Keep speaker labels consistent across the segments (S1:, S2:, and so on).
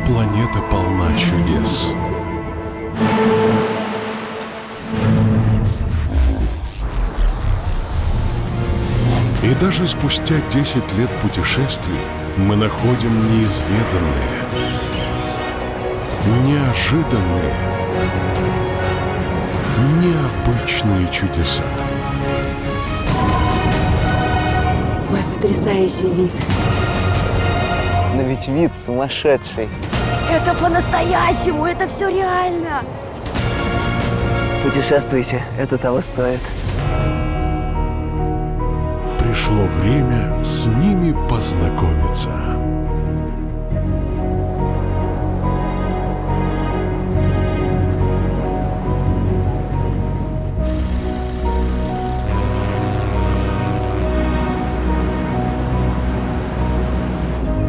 S1: планета полна чудес. И даже спустя 10 лет путешествий мы находим неизведанные, неожиданные, необычные чудеса.
S2: Ой, потрясающий вид.
S3: Но ведь вид сумасшедший.
S2: Это по-настоящему, это все реально.
S3: Путешествуйте, это того стоит.
S1: Пришло время с ними познакомиться.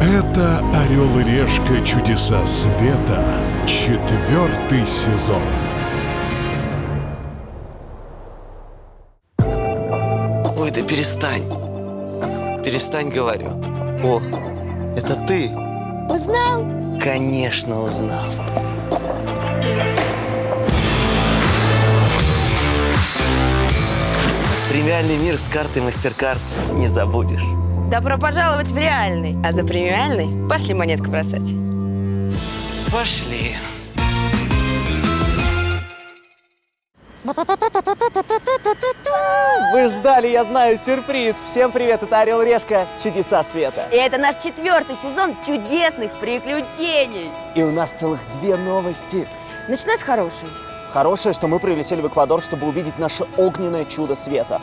S1: Это «Орел и Решка. Чудеса света», 4-й сезон.
S3: Ой, да перестань. Перестань, говорю. О, это ты?
S2: Узнал?
S3: Конечно, узнал. Премиальный мир с картой MasterCard не забудешь.
S2: Добро пожаловать в реальный. А за премиальный пошли монетку бросать.
S3: Пошли. Вы ждали, я знаю, сюрприз. Всем привет, это Орел и Решка. Чудеса света.
S2: И это наш 4-й сезон чудесных приключений.
S3: И у нас целых 2 новости.
S2: Начинай с хорошей.
S3: Хорошее, что мы прилетели в Эквадор, чтобы увидеть наше огненное чудо света.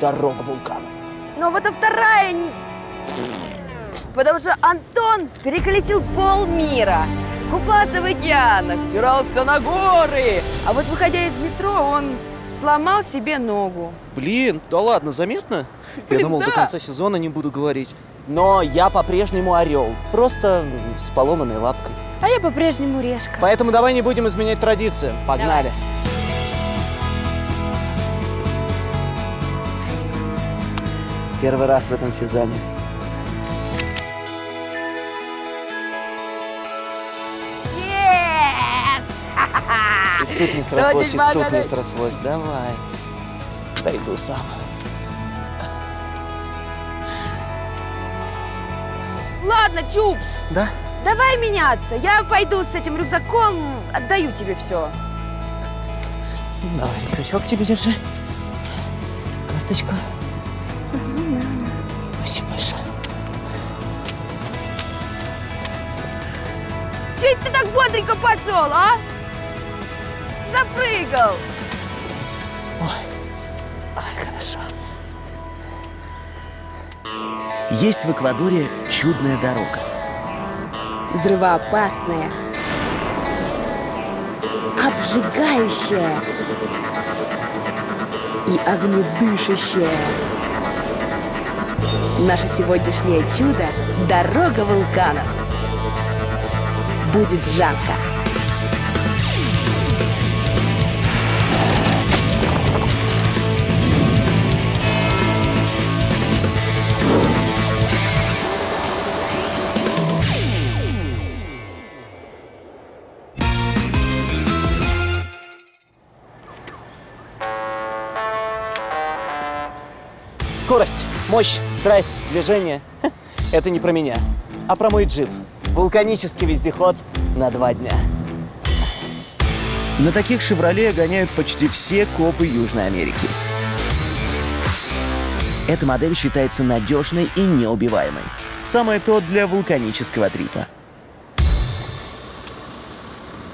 S3: Дорога вулканов.
S2: Но вот и вторая... Потому что Антон переколесил полмира. Купался в океанах, спирался на горы. А вот выходя из метро, он сломал себе ногу.
S3: Блин, да ладно, заметно?
S2: Блин,
S3: Я думал,
S2: да.
S3: до конца сезона не буду говорить. Но я по-прежнему орел, просто с поломанной лапкой.
S2: А я по-прежнему решка.
S3: Поэтому давай не будем изменять традицию. Погнали. Первый раз в этом сезоне. И тут не срослось, и тут не срослось. Давай. Пойду сам.
S2: Ладно, Чупс,
S3: Да?
S2: давай меняться. Я пойду с этим рюкзаком, отдаю тебе все.
S3: Давай, рюкзачок тебе держи. Карточку. Спасибо большое.
S2: Че это ты так бодренько пошел, а? Запрыгал.
S3: Ой, хорошо. Есть в Эквадоре чудная дорога.
S2: Взрывоопасная. Обжигающая. И огнедышащая. Наше сегодняшнее чудо – дорога вулканов. Будет жарко.
S3: Скорость, мощь, драйв, движение – это не про меня, а про мой джип. Вулканический вездеход на 2 дня. На таких «Шевроле» гоняют почти все копы Южной Америки. Эта модель считается надежной и неубиваемой. Самое то для вулканического трипа.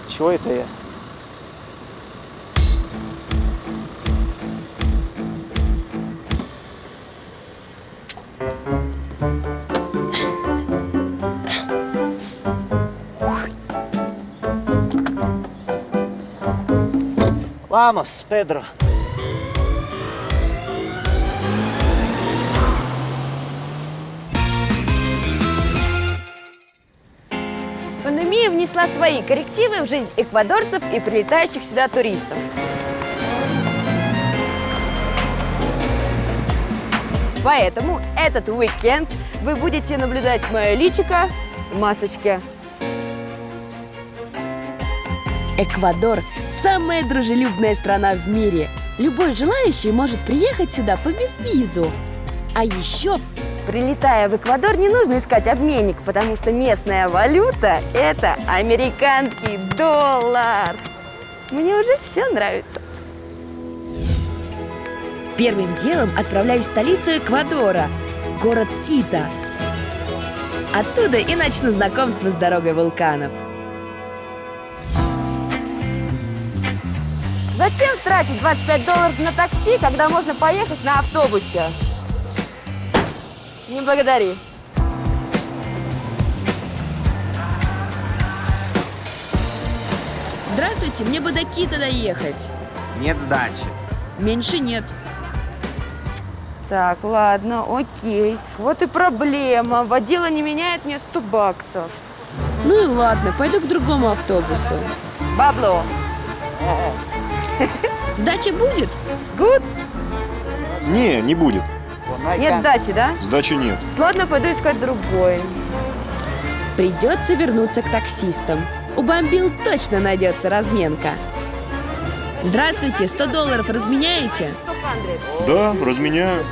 S3: Чего это я? Vamos, Pedro.
S2: Пандемия внесла свои коррективы в жизнь эквадорцев и прилетающих сюда туристов. Поэтому этот уикенд вы будете наблюдать мое личико в масочке Эквадор – самая дружелюбная страна в мире. Любой желающий может приехать сюда по безвизу. А еще, прилетая в Эквадор, не нужно искать обменник, потому что местная валюта – это американский доллар. Мне уже все нравится. Первым делом отправляюсь в столицу Эквадора – город Кито. Оттуда и начну знакомство с дорогой вулканов. Зачем тратить $25 на такси, когда можно поехать на автобусе? Не благодари. Здравствуйте, мне бы до Кито доехать.
S4: Нет сдачи.
S2: Меньше нет. Так, ладно, окей. Вот и проблема. Водила не меняет мне $100. Ну и ладно, пойду к другому автобусу. Бабло. Сдача будет? Good?
S5: Не будет.
S2: Нет сдачи, да?
S5: Сдачи нет.
S2: Ладно, пойду искать другой. Придется вернуться к таксистам. У бомбил точно найдется разменка. Здравствуйте, $100 разменяете?
S5: Да, разменяю.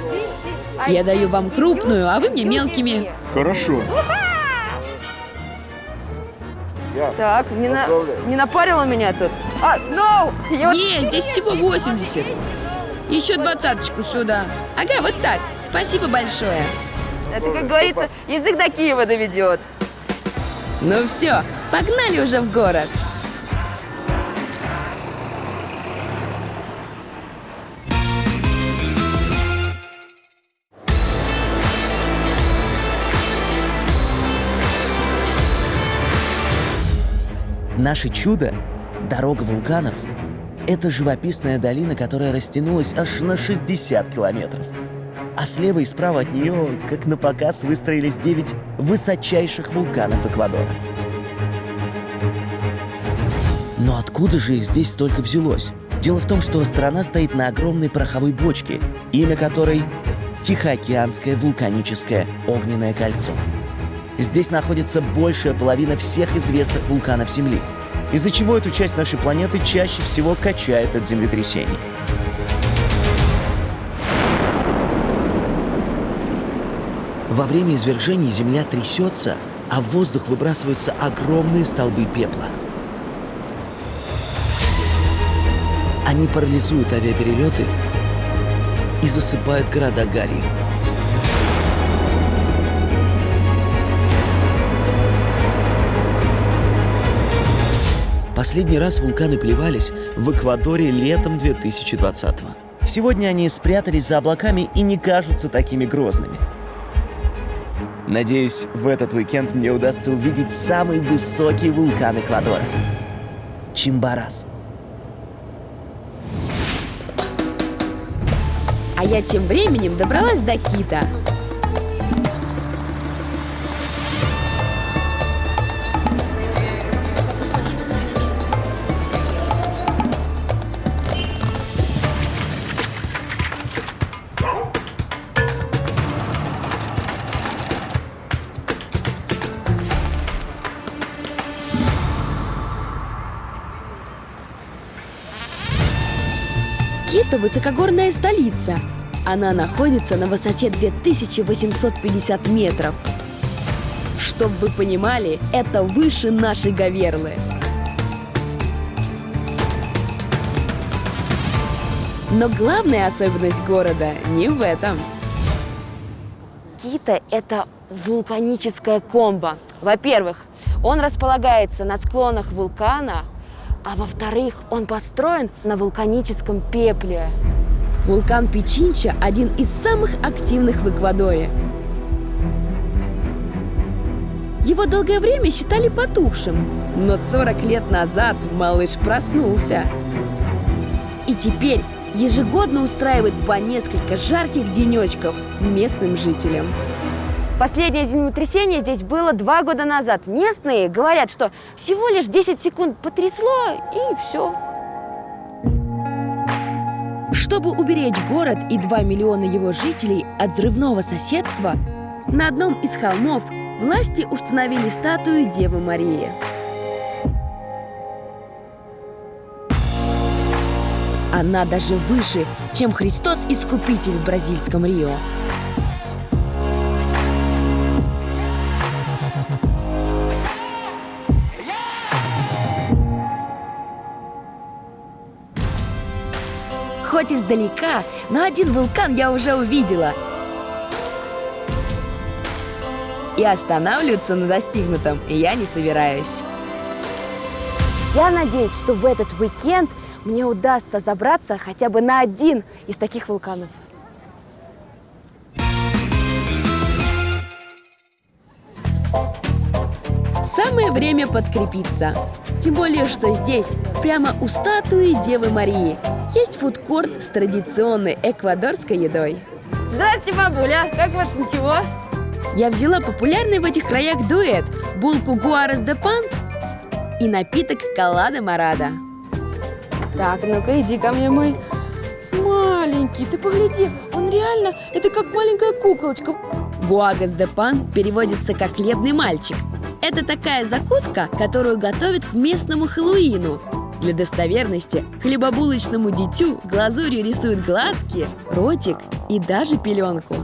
S2: Я даю вам крупную, а вы мне мелкими.
S5: Хорошо.
S2: Так, не напарила меня тут? Не, здесь всего 80. Еще 20-очку сюда. Ага, вот так. Спасибо большое. Это, как говорится, язык до Киева доведет. Ну все, погнали уже в город.
S3: Наше чудо – дорога вулканов – это живописная долина, которая растянулась аж на 60 километров. А слева и справа от нее, как на показ, выстроились 9 высочайших вулканов Эквадора. Но откуда же их здесь столько взялось? Дело в том, что страна стоит на огромной пороховой бочке, имя которой – Тихоокеанское вулканическое огненное кольцо. Здесь находится большая половина всех известных вулканов Земли, из-за чего эту часть нашей планеты чаще всего качает от землетрясений. Во время извержений Земля трясется, а в воздух выбрасываются огромные столбы пепла. Они парализуют авиаперелеты и засыпают города гарью. Последний раз вулканы плевались в Эквадоре летом 2020-го. Сегодня они спрятались за облаками и не кажутся такими грозными. Надеюсь, в этот уикенд мне удастся увидеть самый высокий вулкан Эквадора – Чимборасо.
S2: А я тем временем добралась до Кито. Кито – высокогорная столица. Она находится на высоте 2850 метров. Чтоб вы понимали, это выше нашей Говерлы. Но главная особенность города не в этом. Кито – это вулканическая комбо. Во-первых, он располагается на склонах вулкана, а во-вторых, он построен на вулканическом пепле. Вулкан Пичинча – один из самых активных в Эквадоре. Его долгое время считали потухшим, но 40 лет назад малыш проснулся. И теперь ежегодно устраивает по несколько жарких денечков местным жителям. Последнее землетрясение здесь было 2 года назад. Местные говорят, что всего лишь 10 секунд потрясло, и все. Чтобы уберечь город и 2 миллиона его жителей от взрывного соседства, на одном из холмов власти установили статую Девы Марии. Она даже выше, чем Христос Искупитель в бразильском Рио. Хоть издалека, но один вулкан я уже увидела. И останавливаться на достигнутом я не собираюсь.
S4: Я надеюсь, что в этот уикенд мне удастся забраться хотя бы на один из таких вулканов.
S2: Самое время подкрепиться. Тем более, что здесь, прямо у статуи Девы Марии, есть фудкорт с традиционной эквадорской едой.
S4: Здрасте, бабуля! Как ваш ничего?
S2: Я взяла популярный в этих краях дуэт – булку гуарес де пан и напиток колада морада.
S4: Так, ну-ка, иди ко мне, мой маленький. Ты погляди, он реально, это как маленькая куколочка.
S2: Гуагас де пан переводится как «хлебный мальчик». Это такая закуска, которую готовят к местному Хэллоуину. Для достоверности хлебобулочному дитю глазурью рисуют глазки, ротик и даже пеленку.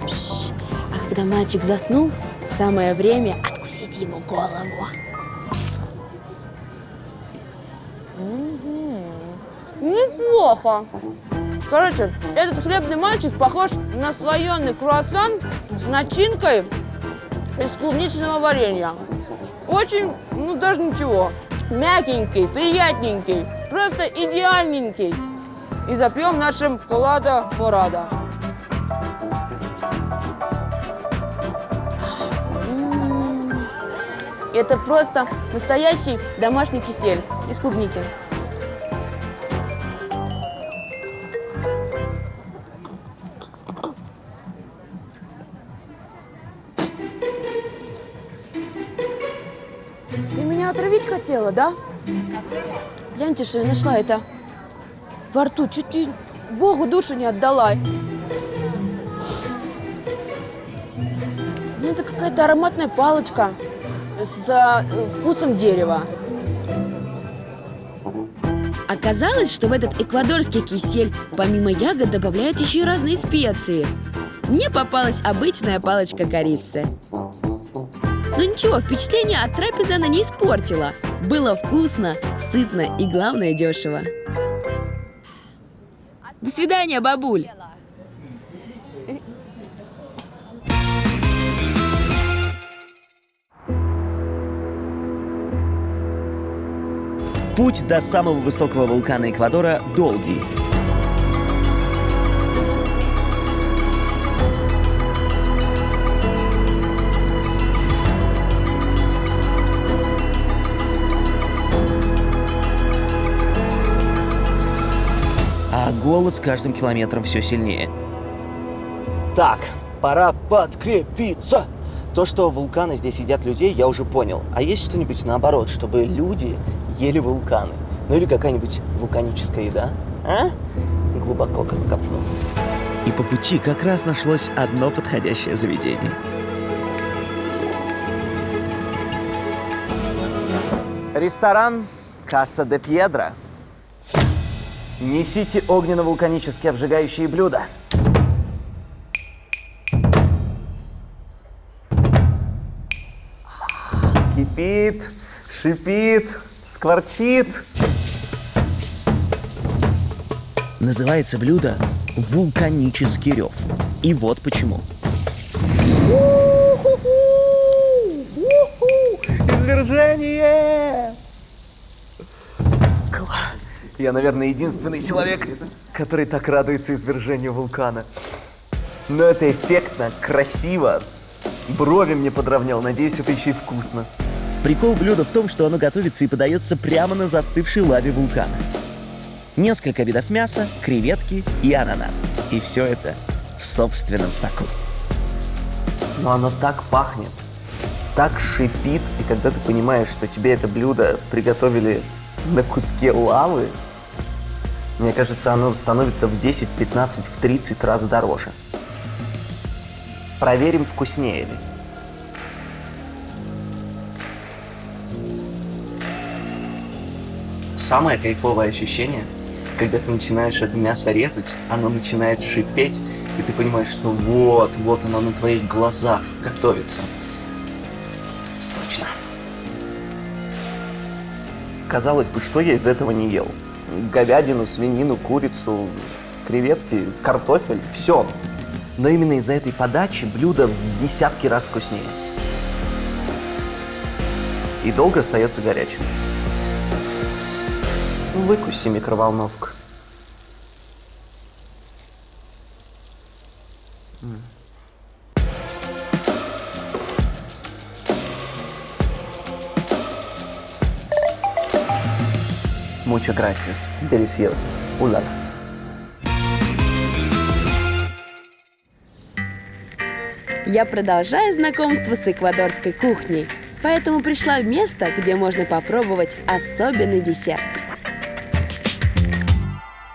S4: Пш. А когда мальчик заснул, самое время откусить ему голову. Неплохо. Короче, этот хлебный мальчик похож на слоеный круассан с начинкой из клубничного варенья. Очень, ну даже ничего. Мягенький, приятненький, просто идеальненький. И запьем нашим колада морада. Это просто настоящий домашний кисель из клубники. Ты меня отравить хотела, да? Гляньте, что я нашла это. Во рту чуть ли Богу душу не отдала. Ну, это какая-то ароматная палочка с вкусом дерева.
S2: Оказалось, что в этот эквадорский кисель помимо ягод добавляют еще и разные специи. Мне попалась обычная палочка корицы. Но ничего, впечатление от трапезы она не испортила. Было вкусно, сытно и, главное, дешево. До свидания, бабуль!
S3: Путь до самого высокого вулкана Эквадора долгий. А голод с каждым километром все сильнее. Так, пора подкрепиться. То, что вулканы здесь едят людей, я уже понял. А есть что-нибудь наоборот, чтобы люди ели вулканы? Ну или какая-нибудь вулканическая еда? А? Глубоко как копнул. И по пути как раз нашлось одно подходящее заведение. Ресторан Каса де Пьедра. Несите огненно-вулканически обжигающие блюда. Кипит, шипит, скворчит. Называется блюдо «Вулканический рев». И вот почему. Извержение! Я, наверное, единственный человек, который так радуется извержению вулкана. Но это эффектно, красиво. Брови мне подровнял, надеюсь, это еще и вкусно. Прикол блюда в том, что оно готовится и подается прямо на застывшей лаве вулкана. Несколько видов мяса, креветки и ананас. И все это в собственном соку. Но оно так пахнет, так шипит, и когда ты понимаешь, что тебе это блюдо приготовили на куске лавы, мне кажется, оно становится в 10, 15, в 30 раз дороже. Проверим, вкуснее ли. самое кайфовое ощущение, когда ты начинаешь это мясо резать, оно начинает шипеть, и ты понимаешь, что вот оно на твоих глазах готовится. Сочно. Казалось бы, что я из этого не ел? Говядину, свинину, курицу, креветки, картофель, все. Но именно из-за этой подачи блюдо в десятки раз вкуснее. И долго остается горячим. Выкуси микроволновку. Muchas gracias. Delicioso. Ула.
S2: Я продолжаю знакомство с эквадорской кухней, поэтому пришла в место, где можно попробовать особенный десерт.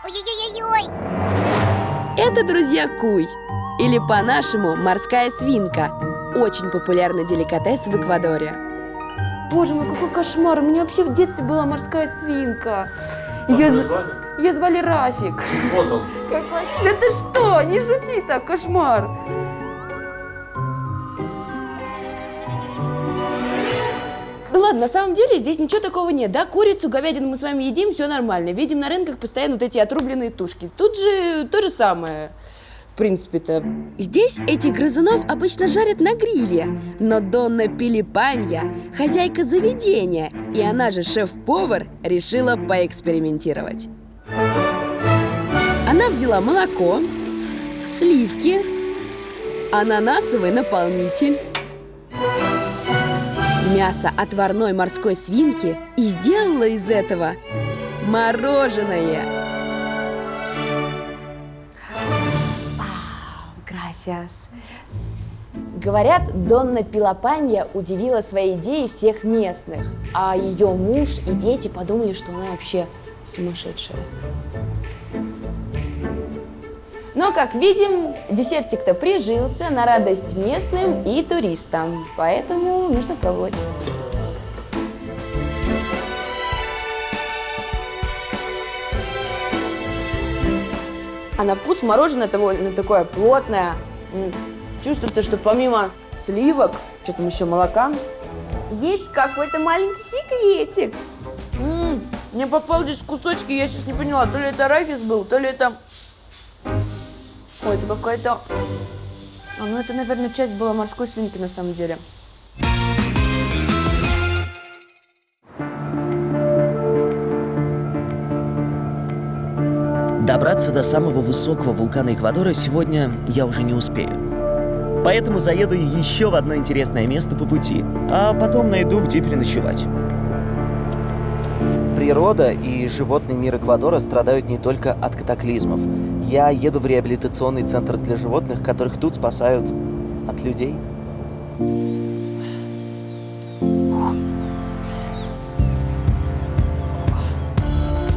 S6: Ой-ой-ой-ой!
S2: Это, друзья, куй, или по-нашему морская свинка. Очень популярный деликатес в Эквадоре.
S4: Боже мой, какой кошмар! У меня вообще в детстве была морская свинка. Ее звали Рафик.
S7: Вот он.
S4: Какой... Да ты что? Не шути так, кошмар! Ну ладно, на самом деле здесь ничего такого нет, да? Курицу, говядину мы с вами едим, все нормально. Видим на рынках постоянно вот эти отрубленные тушки. Тут же то же самое, в принципе-то.
S2: Здесь этих грызунов обычно жарят на гриле, но Донна Пилипанья, хозяйка заведения, и она же шеф-повар, решила поэкспериментировать. Она взяла молоко, сливки, ананасовый наполнитель, мясо отварной морской свинки и сделала из этого мороженое.
S4: Gracias. Говорят, Донна Пилипанья удивила своей идеей всех местных, а ее муж и дети подумали, что она вообще сумасшедшая. Но, как видим, десертик-то прижился на радость местным и туристам, поэтому нужно пробовать. А на вкус мороженое довольно такое плотное. Чувствуется, что помимо сливок, что там еще, молока, есть какой-то маленький секретик. Мне попал здесь кусочки, я сейчас не поняла, то ли это арахис был, то ли это... Ой, это какая-то... ну это, наверное, часть была морской свинки на самом деле.
S3: Добраться до самого высокого вулкана Эквадора сегодня я уже не успею. Поэтому заеду еще в одно интересное место по пути, а потом найду, где переночевать. Природа и животный мир Эквадора страдают не только от катаклизмов. Я еду в реабилитационный центр для животных, которых тут спасают от людей.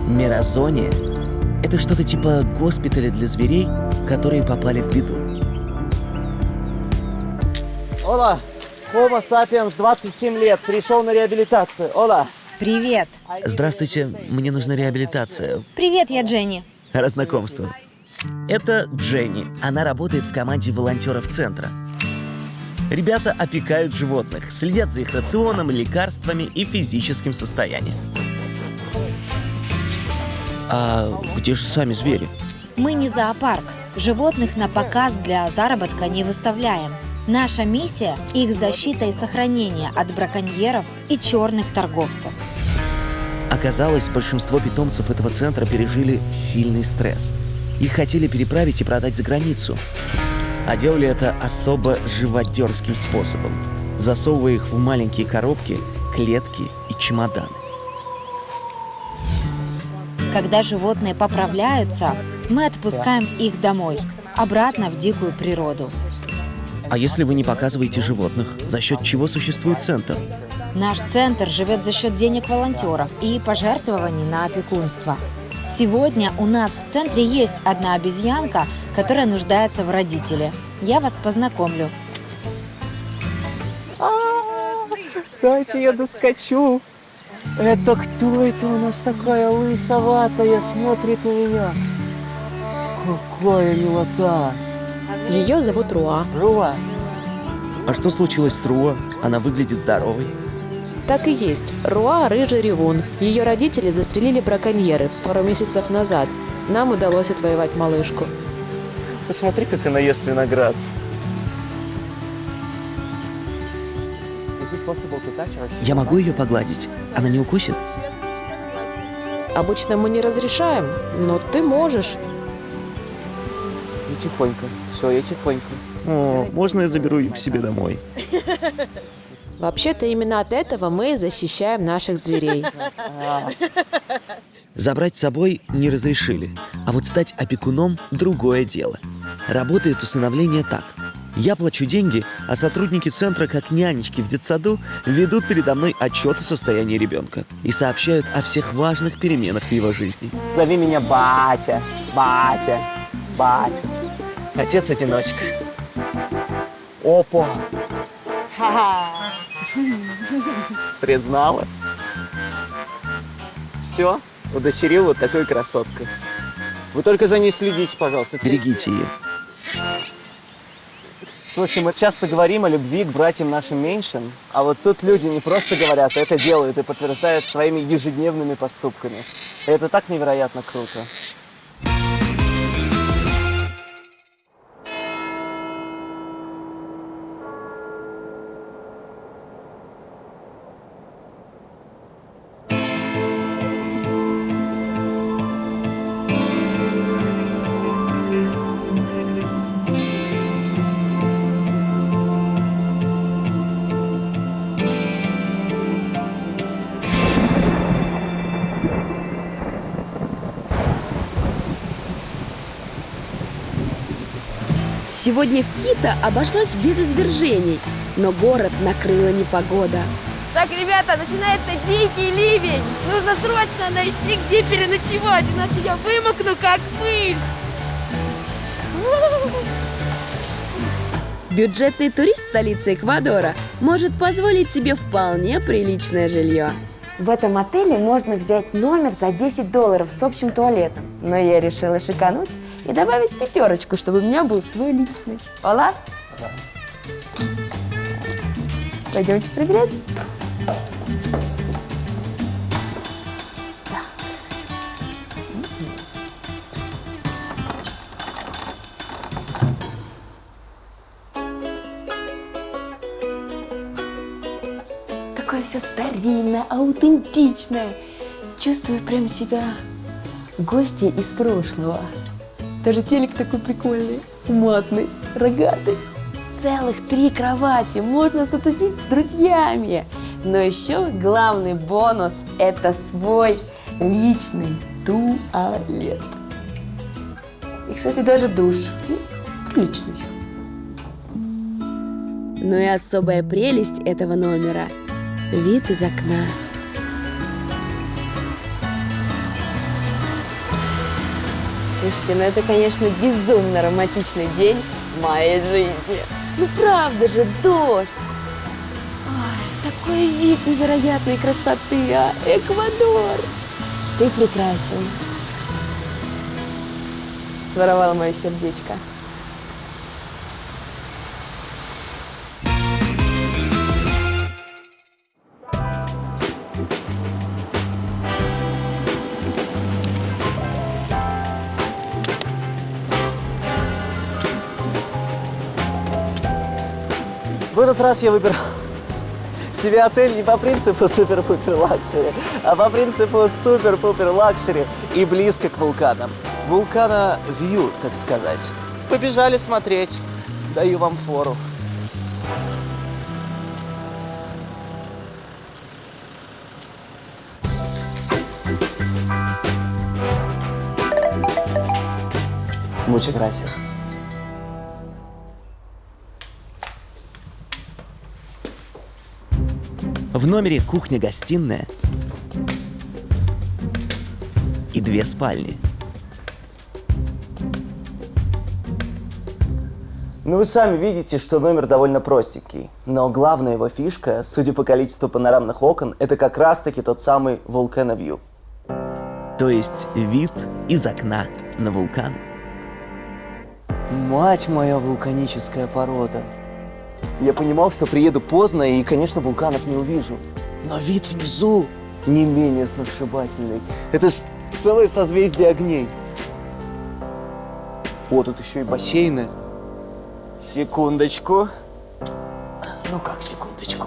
S3: Миразония – это что-то типа госпиталя для зверей, которые попали в беду. Ола, Homo sapiens, 27 лет, пришел на реабилитацию. Ола.
S8: Привет.
S3: Здравствуйте, мне нужна реабилитация.
S8: Привет, я Дженни.
S3: Рад знакомству. Это Дженни. Она работает в команде волонтеров центра. Ребята опекают животных, следят за их рационом, лекарствами и физическим состоянием. А где же сами звери?
S8: Мы не зоопарк. Животных на показ для заработка не выставляем. Наша миссия – их защита и сохранение от браконьеров и черных торговцев.
S3: Оказалось, большинство питомцев этого центра пережили сильный стресс. Их хотели переправить и продать за границу. А делали это особо живодерским способом, засовывая их в маленькие коробки, клетки и чемоданы.
S8: Когда животные поправляются, мы отпускаем их домой, обратно в дикую природу.
S3: А если вы не показываете животных, за счет чего существует центр?
S8: Наш центр живет за счет денег волонтеров и пожертвований на опекунство. Сегодня у нас в центре есть одна обезьянка, которая нуждается в родителе. Я вас познакомлю.
S3: Дайте я доскочу.
S6: Это кто это у нас такая лысоватая смотрит на меня? Какая милота!
S7: Ее зовут Руа.
S6: Руа,
S3: А что случилось с Руа? Она выглядит здоровой.
S7: Так и есть. Руа – рыжий ревун. Ее родители застрелили браконьеры пару месяцев назад. Нам удалось отвоевать малышку.
S6: посмотри, как она ест виноград.
S3: Я могу ее погладить? Она не укусит?
S7: Обычно мы не разрешаем, но ты можешь.
S6: Я тихонько. Все, я тихонько.
S3: О, можно я заберу ее к себе домой?
S7: Вообще-то именно от этого мы защищаем наших зверей.
S3: Забрать с собой не разрешили, а вот стать опекуном – другое дело. Работает усыновление так. Я плачу деньги, а сотрудники центра, как нянечки в детсаду, ведут передо мной отчет о состоянии ребенка и сообщают о всех важных переменах в его жизни.
S6: Зови меня батя, батя, батя. Отец-одиночка. Опа! Признала. Все, удочерил вот такой красоткой. Вы только за ней следите, пожалуйста.
S3: Берегите ее.
S6: Слушай, мы часто говорим о любви к братьям нашим меньшим, а вот тут люди не просто говорят, а это делают и подтверждают своими ежедневными поступками. И это так невероятно круто.
S2: Сегодня в Кито обошлось без извержений, но город накрыла непогода.
S4: Так, ребята, начинается дикий ливень. Нужно срочно найти, где переночевать, иначе я вымокну, как мышь.
S2: Бюджетный турист столицы Эквадора может позволить себе вполне приличное жилье.
S4: В этом отеле можно взять номер за $10 с общим туалетом. Но я решила шикануть и добавить 5, чтобы у меня был свой личный. Ола? Пойдемте проверять. Такое все старинное, аутентичное. Чувствую прям себя гостьей из прошлого. Даже телек такой прикольный, матный, рогатый. Целых 3 кровати, можно затусить с друзьями. Но еще главный бонус – это свой личный туалет. И, кстати, даже душ. Приличный.
S2: Ну и особая прелесть этого номера – вид из окна.
S4: Слушайте, ну это, конечно, безумно романтичный день в моей жизни. Ну правда же, дождь. Ой, такой вид невероятной красоты, а? Эквадор. Ты прекрасен. Своровала мое сердечко.
S6: В этот раз я выбирал себе отель не по принципу супер-пупер лакшери, а по принципу супер-пупер лакшери и близко к вулканам. Вулкана вью, так сказать. Побежали смотреть. Даю вам фору. Muchas gracias.
S3: В номере кухня-гостиная и 2 спальни.
S6: Ну, вы сами видите, что номер довольно простенький. Но главная его фишка, судя по количеству панорамных окон, это как раз-таки тот самый Volcano View.
S3: То есть вид из окна на вулканы.
S6: Мать моя, вулканическая порода. Я понимал, что приеду поздно и, конечно, вулканов не увижу. Но вид внизу не менее сногсшибательный. Это ж целое созвездие огней. О, тут еще и бассейны. Секундочку. Ну как секундочку?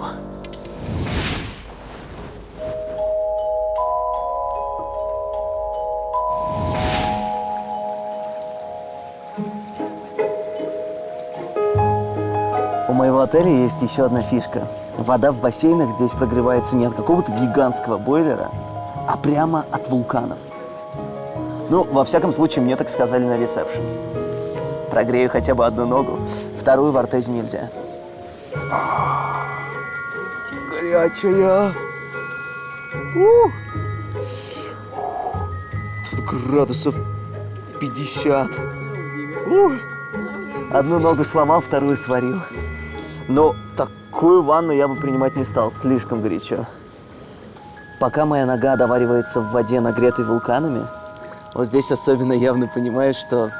S6: У моего отеля есть еще одна фишка. Вода в бассейнах здесь прогревается не от какого-то гигантского бойлера, а прямо от вулканов. Ну, во всяком случае, мне так сказали на ресепшн. Прогрею хотя бы одну ногу, вторую в Артезе нельзя. Горячая. Тут градусов 50. Одну ногу сломал, вторую сварил. Но такую ванну я бы принимать не стал, слишком горячо. Пока моя нога доваривается в воде, нагретой вулканами, вот здесь особенно явно понимаешь, что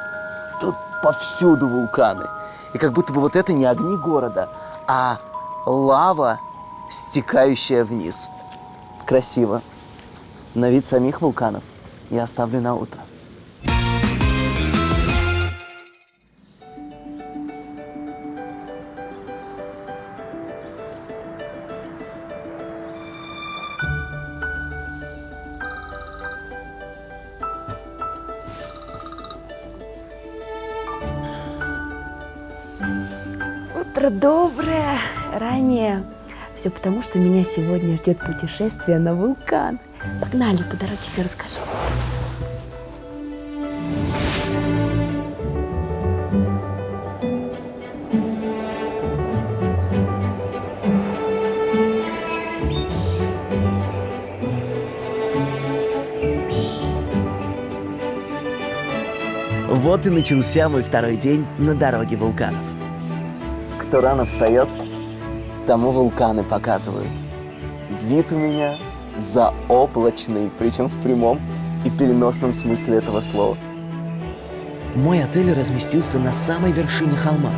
S6: тут повсюду вулканы. И как будто бы вот это не огни города, а лава, стекающая вниз. Красиво. Но вид самих вулканов я оставлю на утро.
S2: Утро доброе, ранее. Все потому, что меня сегодня ждет путешествие на вулкан. Погнали, по дороге все расскажу.
S3: Вот и начался мой второй день на дороге вулканов.
S6: Кто рано встает, тому вулканы показывают. Вид у меня заоблачный, причем в прямом и переносном смысле этого слова.
S3: Мой отель разместился на самой вершине холма,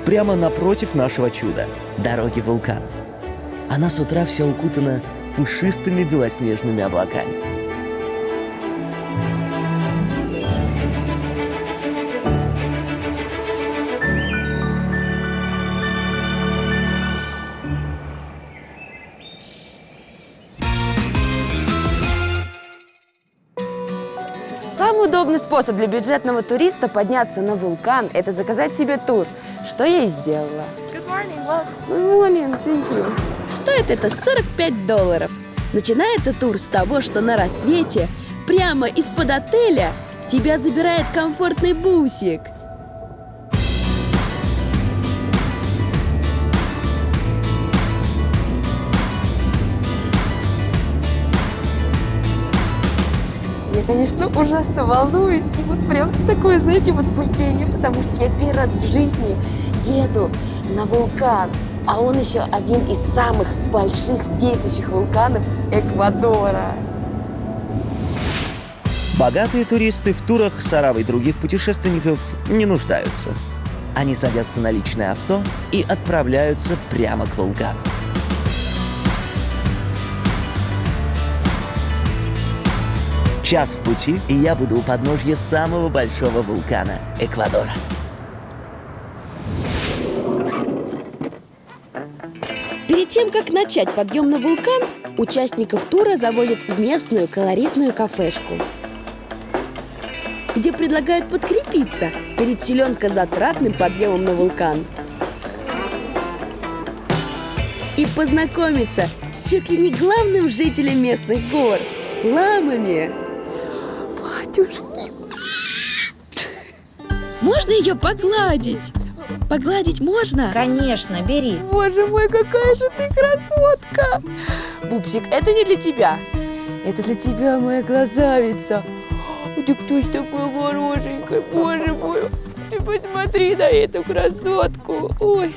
S3: прямо напротив нашего чуда – дороги вулканов. Она с утра вся укутана пушистыми белоснежными облаками.
S2: Самый удобный способ для бюджетного туриста подняться на вулкан – это заказать себе тур, что я и сделала. Good morning, thank you. Стоит это $45. Начинается тур с того, что на рассвете прямо из-под отеля тебя забирает комфортный бусик. Я, конечно, ужасно волнуюсь, и вот прям такое, знаете, возбуждение, потому что я первый раз в жизни еду на вулкан, а он еще один из самых больших действующих вулканов Эквадора.
S3: Богатые туристы в турах с оравой других путешественников не нуждаются. Они садятся на личное авто и отправляются прямо к вулкану. Час в пути, и я буду у подножья самого большого вулкана Эквадора.
S2: Перед тем, как начать подъем на вулкан, участников тура завозят в местную колоритную кафешку, где предлагают подкрепиться перед селенкозатратным подъемом на вулкан и познакомиться с чуть ли не главным жителем местных гор – ламами. Батюшки, можно ее погладить? Погладить можно?
S8: Конечно, бери.
S2: Боже мой, какая же ты красотка! Пупсик, это не для тебя. Это для тебя, моя красавица. Ты кто ж такой хорошенькая? Боже мой, ты посмотри на эту красотку. Ой,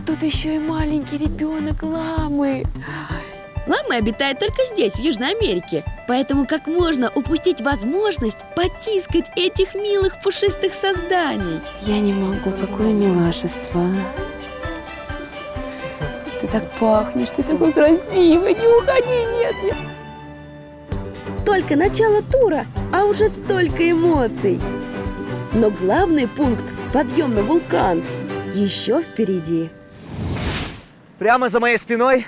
S2: тут еще и маленький ребенок ламы. Ламы обитают только здесь, в Южной Америке. Поэтому как можно упустить возможность потискать этих милых пушистых созданий? Я не могу, какое милашество. Ты так пахнешь, ты такой красивый. Не уходи, нет. Только начало тура, а уже столько эмоций. Но главный пункт – подъем на вулкан – еще впереди.
S6: Прямо за моей спиной,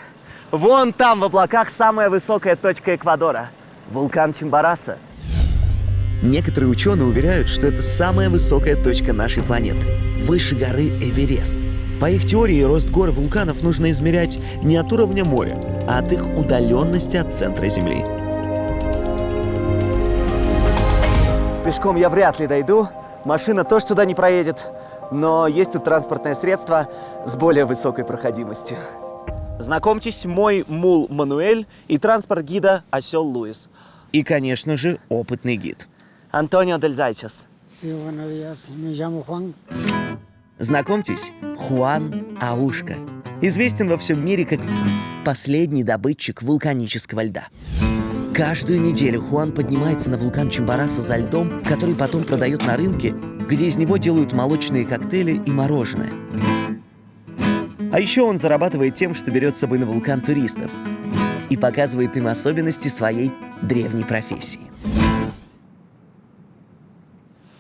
S6: вон там в облаках, самая высокая точка Эквадора – вулкан Чимбораса.
S3: Некоторые ученые уверяют, что это самая высокая точка нашей планеты, выше горы Эверест. По их теории, рост гор и вулканов нужно измерять не от уровня моря, а от их удаленности от центра Земли.
S6: Пешком я вряд ли дойду, машина тоже туда не проедет, но есть тут транспортное средство с более высокой проходимостью. Знакомьтесь, мой мул Мануэль и транспорт-гида Осел Луис.
S3: И, конечно же, опытный гид.
S6: Антонио Дель Зайчес.
S3: Знакомьтесь, Хуан Аушка. Известен во всем мире как последний добытчик вулканического льда. Каждую неделю Хуан поднимается на вулкан Чимбораса за льдом, который потом продает на рынке, где из него делают молочные коктейли и мороженое. А еще он зарабатывает тем, что берет с собой на вулкан туристов и показывает им особенности своей древней профессии.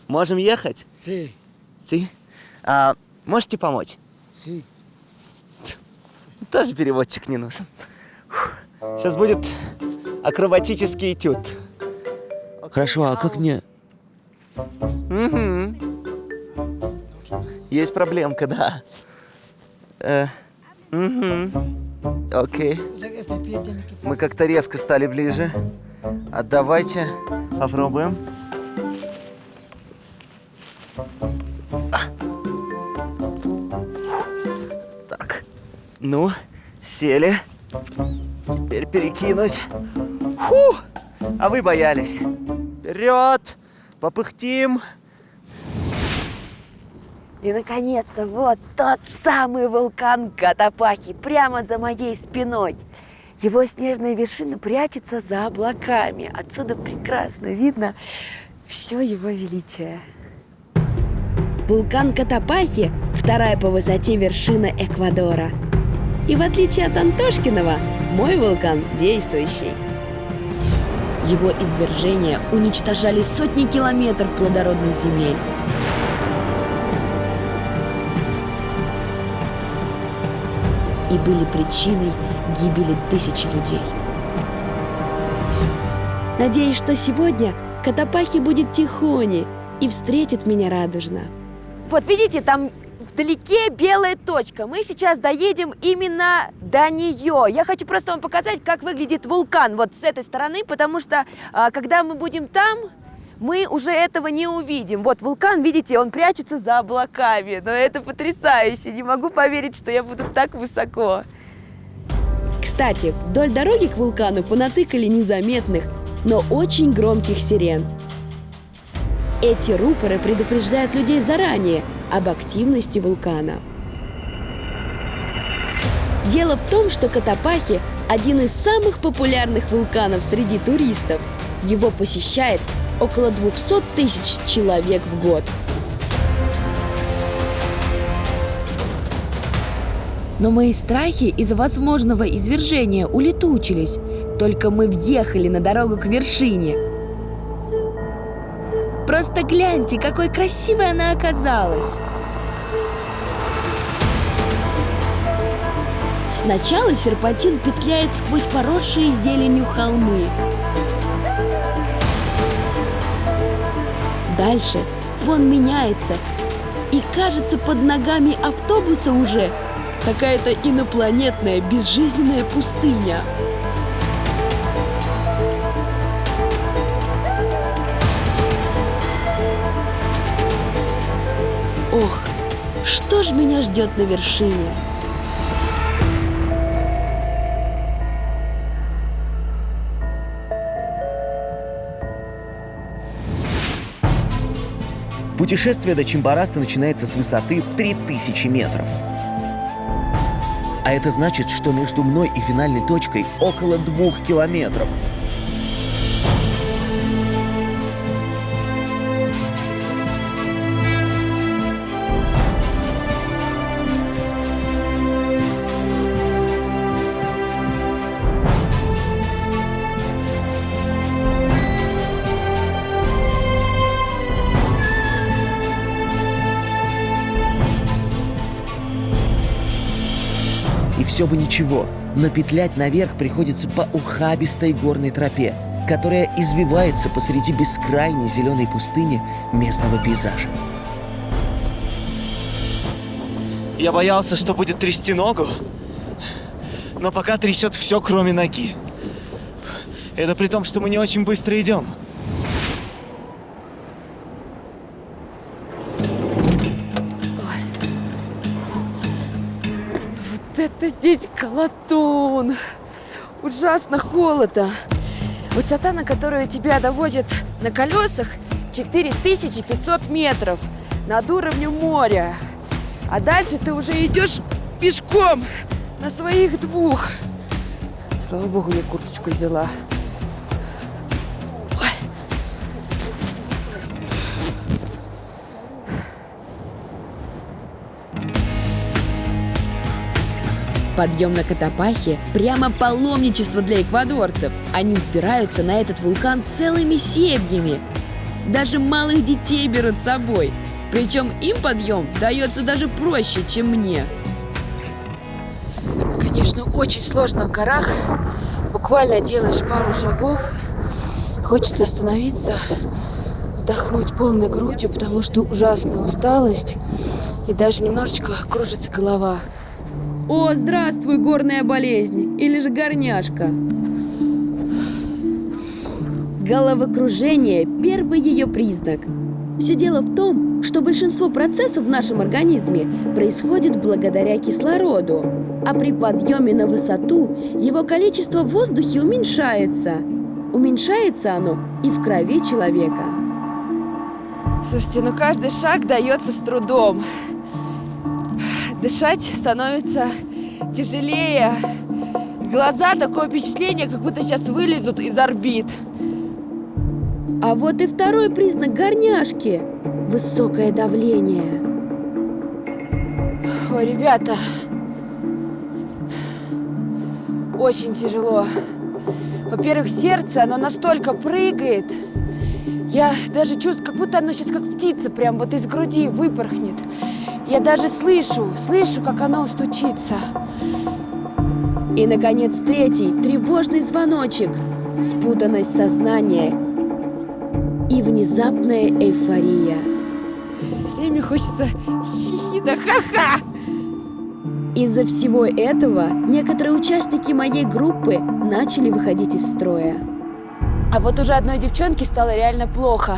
S6: Можем ехать?
S9: Sí,
S6: Си? Можете помочь?
S9: sí.
S6: Тоже переводчик не нужен. Сейчас будет акробатический этюд.
S3: Хорошо, а как мне...
S6: Угу. Есть проблемка, да. Окей. Мы как-то резко стали ближе. А давайте попробуем. Так. Ну, сели. Теперь перекинуть. Фу! А вы боялись. Вперед! Попыхтим.
S2: И, наконец-то, вот тот самый вулкан Котопахи, прямо за моей спиной. Его снежная вершина прячется за облаками. Отсюда прекрасно видно все его величие. Вулкан Котопахи – вторая по высоте вершина Эквадора. И в отличие от Антошкиного, мой вулкан действующий. Его извержения уничтожали сотни километров плодородных земель. И были причиной гибели тысячи людей. Надеюсь, что сегодня Котопахи будет тихоней и встретит меня радужно. Вот видите, там вдалеке белая точка. Мы сейчас доедем именно до нее. Я хочу просто вам показать, как выглядит вулкан вот с этой стороны, потому что когда мы будем там, мы уже этого не увидим. Вот вулкан, видите, он прячется за облаками. Но это потрясающе. Не могу поверить, что я буду так высоко. Кстати, вдоль дороги к вулкану понатыкали незаметных, но очень громких сирен. Эти рупоры предупреждают людей заранее об активности вулкана. Дело в том, что Котопахи – один из самых популярных вулканов среди туристов. Его посещает около 200 тысяч человек в год. Но мои страхи из-за возможного извержения улетучились. Только мы въехали на дорогу к вершине. Просто гляньте, какой красивой она оказалась. Сначала серпантин петляет сквозь поросшие зеленью холмы. Дальше фон меняется, и кажется, под ногами автобуса уже какая-то инопланетная безжизненная пустыня. Ох, что ж меня ждет на вершине?
S3: Путешествие до Чимбораса начинается с высоты 3000 метров. А это значит, что между мной и финальной точкой около 2 километров. И все бы ничего, но петлять наверх приходится по ухабистой горной тропе, которая извивается посреди бескрайней зеленой пустыни местного пейзажа.
S6: Я боялся, что будет трясти ногу, но пока трясет все, кроме ноги. Это при том, что мы не очень быстро идем.
S2: Это здесь колотун. Ужасно холодно. Высота, на которую тебя довозят на колесах, 4500 метров над уровнем моря. А дальше ты уже идешь пешком на своих 2. Слава богу, я курточку взяла. Подъем на Котопахе – прямо паломничество для эквадорцев. Они взбираются на этот вулкан целыми семьями. Даже малых детей берут с собой. Причем им подъем дается даже проще, чем мне. Конечно, очень сложно в горах. Буквально делаешь пару шагов. Хочется остановиться, вздохнуть полной грудью, потому что ужасная усталость. И даже немножечко кружится голова. О, здравствуй, горная болезнь, или же горняшка. Головокружение – первый ее признак. Все дело в том, что большинство процессов в нашем организме происходит благодаря кислороду, а при подъеме на высоту его количество в воздухе уменьшается. Уменьшается оно и в крови человека. Слушайте, ну каждый шаг дается с трудом. Дышать становится тяжелее. Глаза, такое впечатление, как будто сейчас вылезут из орбит. А вот и второй признак горняшки – высокое давление. Ой, ребята, очень тяжело. Во-первых, сердце, оно настолько прыгает. Я даже чувствую, как будто оно сейчас как птица прям вот из груди выпорхнет. Я даже слышу, как оно стучится. И, наконец, третий тревожный звоночек, спутанность сознания и внезапная эйфория. Все время хочется хихи да ха-ха. Из-за всего этого некоторые участники моей группы начали выходить из строя. А вот уже одной девчонке стало реально плохо.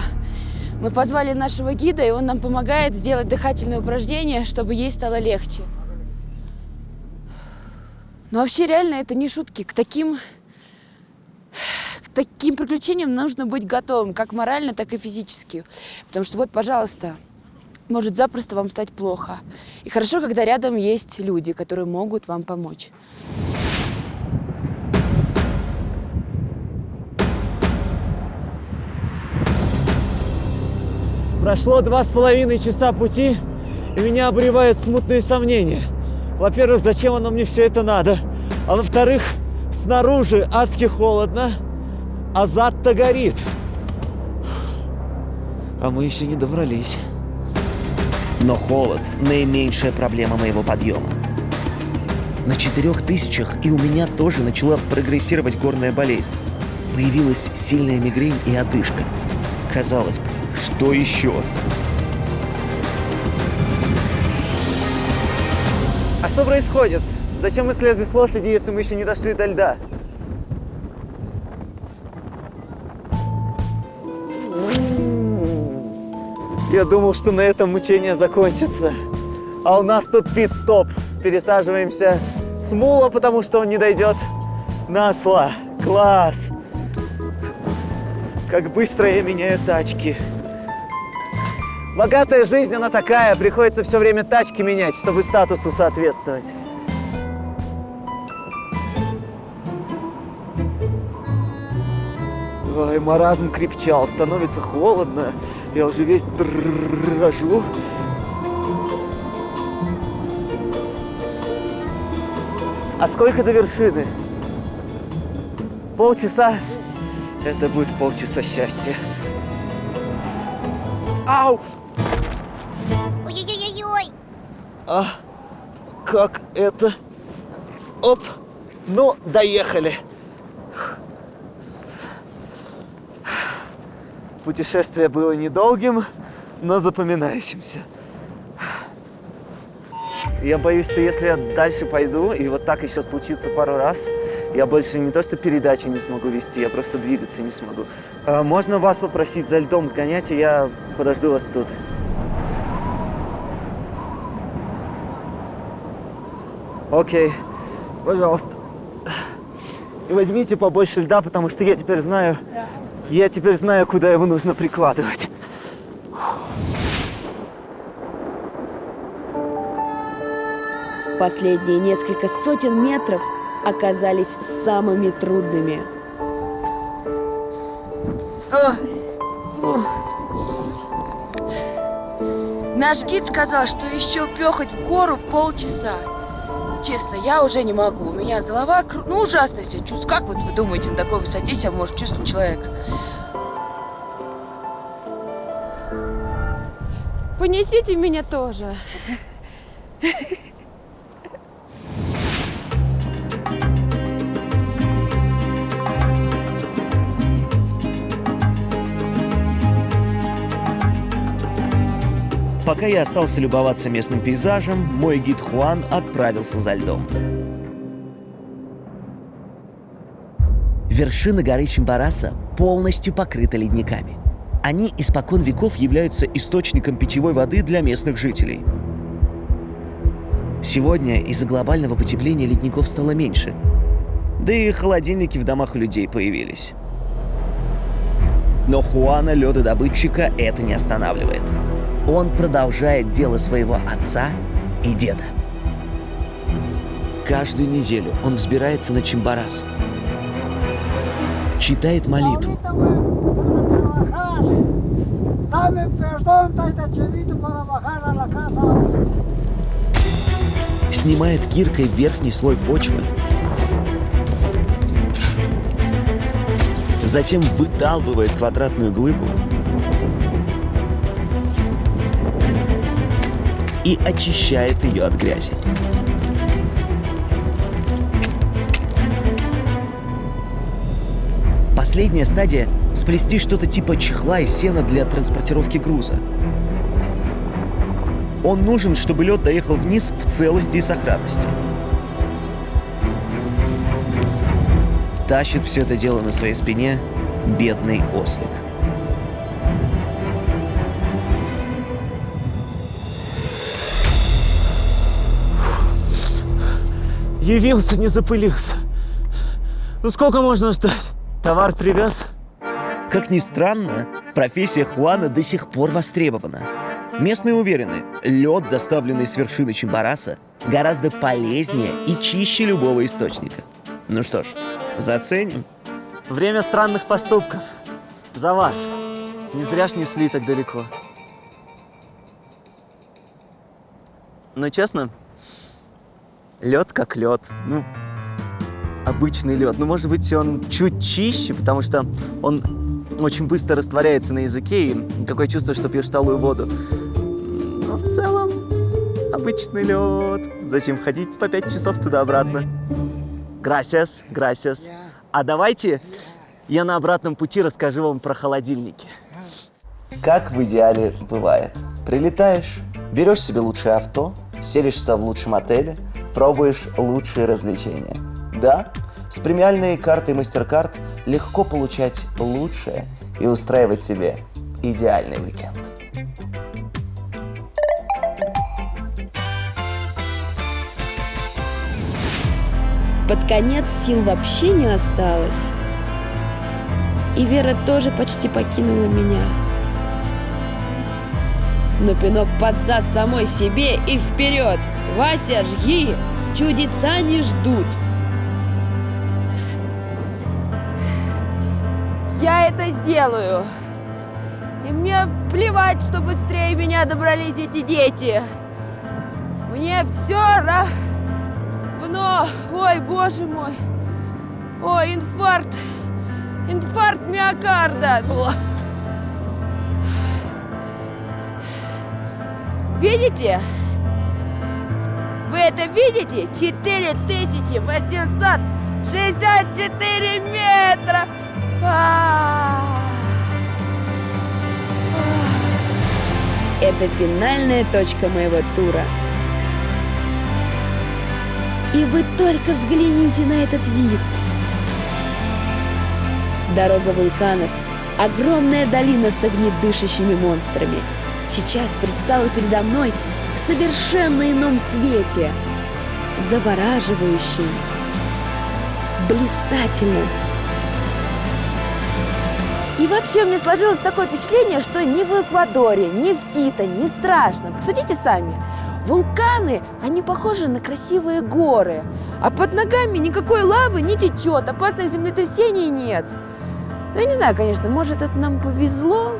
S2: Мы позвали нашего гида, и он нам помогает сделать дыхательные упражнения, чтобы ей стало легче. Но вообще реально это не шутки. К таким приключениям нужно быть готовым, как морально, так и физически. Потому что вот, пожалуйста, может запросто вам стать плохо. И хорошо, когда рядом есть люди, которые могут вам помочь.
S6: Прошло 2,5 часа пути, и меня обуревают смутные сомнения. Во-первых, зачем оно мне все это надо? А во-вторых, снаружи адски холодно, а зад-то горит. А мы еще не добрались.
S3: Но холод – наименьшая проблема моего подъема. На 4000 и у меня тоже начала прогрессировать горная болезнь. Появилась сильная мигрень и одышка. Казалось бы, что еще?
S6: А что происходит? Зачем мы слезли с лошади, если мы еще не дошли до льда? Я думал, что на этом мучение закончится. А у нас тут пит-стоп. Пересаживаемся с мула, потому что он не дойдет на осла. Класс! Как быстро я меняю тачки. Богатая жизнь, она такая. Приходится все время тачки менять, чтобы статусу соответствовать. Ой, маразм крепчал, становится холодно. Я уже весь дрожу. А сколько до вершины? Полчаса? Это будет полчаса счастья. Ау!
S9: Ой-ой-ой-ой!
S6: А как это? Оп! Ну, доехали. Путешествие было недолгим, но запоминающимся. Я боюсь, что если я дальше пойду, и вот так еще случится пару раз, я больше не то что передачу не смогу вести, я просто двигаться не смогу. Можно вас попросить за льдом сгонять, и я подожду вас тут. Окей, пожалуйста. И возьмите побольше льда, потому что я теперь знаю, куда его нужно прикладывать.
S2: Последние несколько сотен метров оказались самыми трудными.
S4: Наш гид сказал, что еще пехать в гору полчаса. Честно, я уже не могу. У меня голова ужасно себя чувствую. Как вот вы думаете, на такой высоте себя может чувствовать человек? Понесите меня тоже.
S3: Пока я остался любоваться местным пейзажем, мой гид Хуан отправился за льдом. Вершина горы Чимбораса полностью покрыта ледниками. Они испокон веков являются источником питьевой воды для местных жителей. Сегодня из-за глобального потепления ледников стало меньше. Да и холодильники в домах у людей появились. Но Хуана, лёдодобытчика, это не останавливает. Он продолжает дело своего отца и деда. Каждую неделю он взбирается на Чимборас, читает молитву, снимает киркой верхний слой почвы, затем выталбывает квадратную глыбу и очищает ее от грязи. Последняя стадия – сплести что-то типа чехла из сена для транспортировки груза. Он нужен, чтобы лед доехал вниз в целости и сохранности. Тащит все это дело на своей спине бедный ослик.
S6: Явился, не запылился. Ну сколько можно ждать? Товар привез?
S3: Как ни странно, профессия Хуана до сих пор востребована. Местные уверены, лед, доставленный с вершины Чимбораса, гораздо полезнее и чище любого источника. Ну что ж, заценим.
S6: Время странных поступков. За вас. Не зря ж несли так далеко. Но честно, лед как лед. Ну, обычный лед. Ну, может быть, он чуть чище, потому что он очень быстро растворяется на языке, и такое чувство, что пьешь талую воду. Но в целом, обычный лед. Зачем ходить по 5 часов туда-обратно? Gracias, gracias. А давайте я на обратном пути расскажу вам про холодильники. Как в идеале бывает. Прилетаешь, берешь себе лучшее авто, селишься в лучшем отеле, пробуешь лучшие развлечения. Да, с премиальной картой MasterCard легко получать лучшее и устраивать себе идеальный уикенд.
S2: Под конец сил вообще не осталось. И Вера тоже почти покинула меня. Но пинок под зад самой себе и вперед! Вася, жги! Чудеса не ждут!
S4: Я это сделаю. И мне плевать, что быстрее меня добрались эти дети. Мне все равно. Ой, боже мой. Ой, инфаркт. Инфаркт миокарда. Видите? Вы это видите? 4864 метра.
S2: Это финальная точка моего тура. И вы только взгляните на этот вид. Дорога вулканов, огромная долина с огнедышащими монстрами, сейчас предстала передо мной в совершенно ином свете, завораживающим, блистательным.
S4: И вообще мне сложилось такое впечатление, что ни в Эквадоре, ни в Кито не страшно. Посудите сами. Вулканы, они похожи на красивые горы. А под ногами никакой лавы не течет, опасных землетрясений нет. Ну, я не знаю, конечно, может, это нам повезло.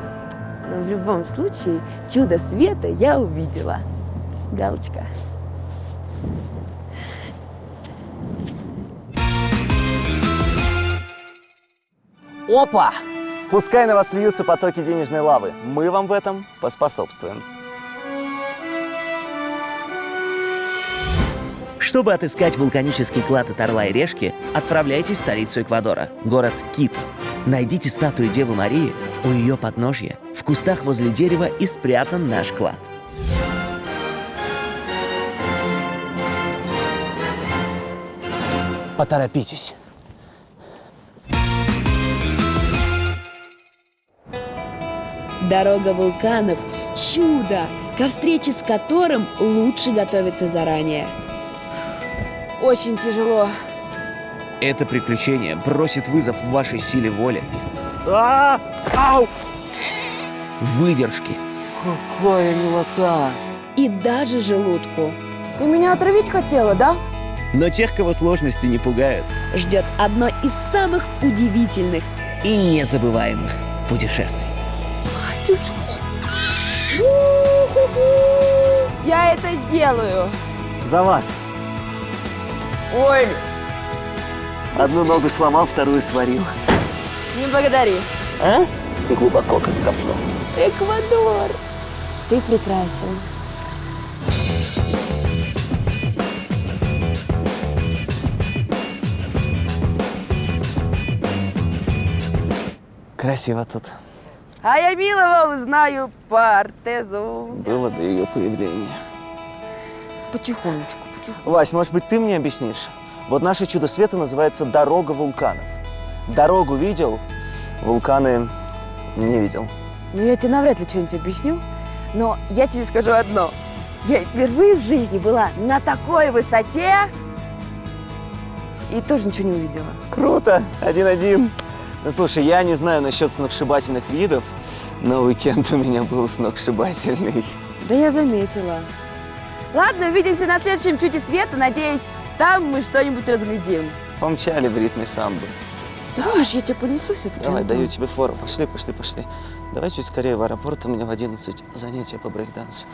S4: Но в любом случае, чудо света я увидела. Галочка.
S6: Опа! Пускай на вас льются потоки денежной лавы. Мы вам в этом поспособствуем.
S3: Чтобы отыскать вулканический клад от Орла и Решки, отправляйтесь в столицу Эквадора, город Кито. Найдите статую Девы Марии, у ее подножья, в кустах возле дерева и спрятан наш клад.
S6: Поторопитесь.
S2: Дорога вулканов – чудо, ко встрече с которым лучше готовиться заранее.
S4: Очень тяжело.
S3: Это приключение бросит вызов вашей силе воли,
S6: Ау!
S3: выдержке
S6: Какая милота!
S2: И даже желудку.
S4: Ты меня отравить хотела, да?
S3: но тех, кого сложности не пугают,
S2: Ждет одно из самых удивительных
S3: и незабываемых путешествий.
S4: Я это сделаю.
S6: За вас!
S4: Ой,
S6: Одну ногу сломал, вторую сварил.
S4: не благодари.
S6: А? Глубоко как копнул.
S4: Эквадор. Ты прекрасен.
S6: Красиво тут.
S4: А я милого узнаю по Артезу.
S6: Было бы ее появление.
S4: Потихонечку, потихонечку.
S6: Вась, может быть, ты мне объяснишь? Вот наше чудо света называется «Дорога вулканов». Дорогу видел, вулканы не видел.
S4: Ну, я тебе навряд ли что-нибудь объясню, но я тебе скажу одно. Я впервые в жизни была на такой высоте и тоже ничего не увидела.
S6: Круто! 1-1. Ну, слушай, я не знаю насчет сногсшибательных видов, но уикенд у меня был сногсшибательный.
S4: Да я заметила. Ладно, увидимся на следующем чуде света. Надеюсь, там мы что-нибудь разглядим.
S6: Помчали в ритме самбы.
S4: Ты думаешь, я тебя понесу все-таки?
S6: Давай,
S4: Антон?
S6: даю тебе фору. Пошли, пошли, пошли. Давай чуть скорее в аэропорт, у меня в 11 занятия по брейк-дансу.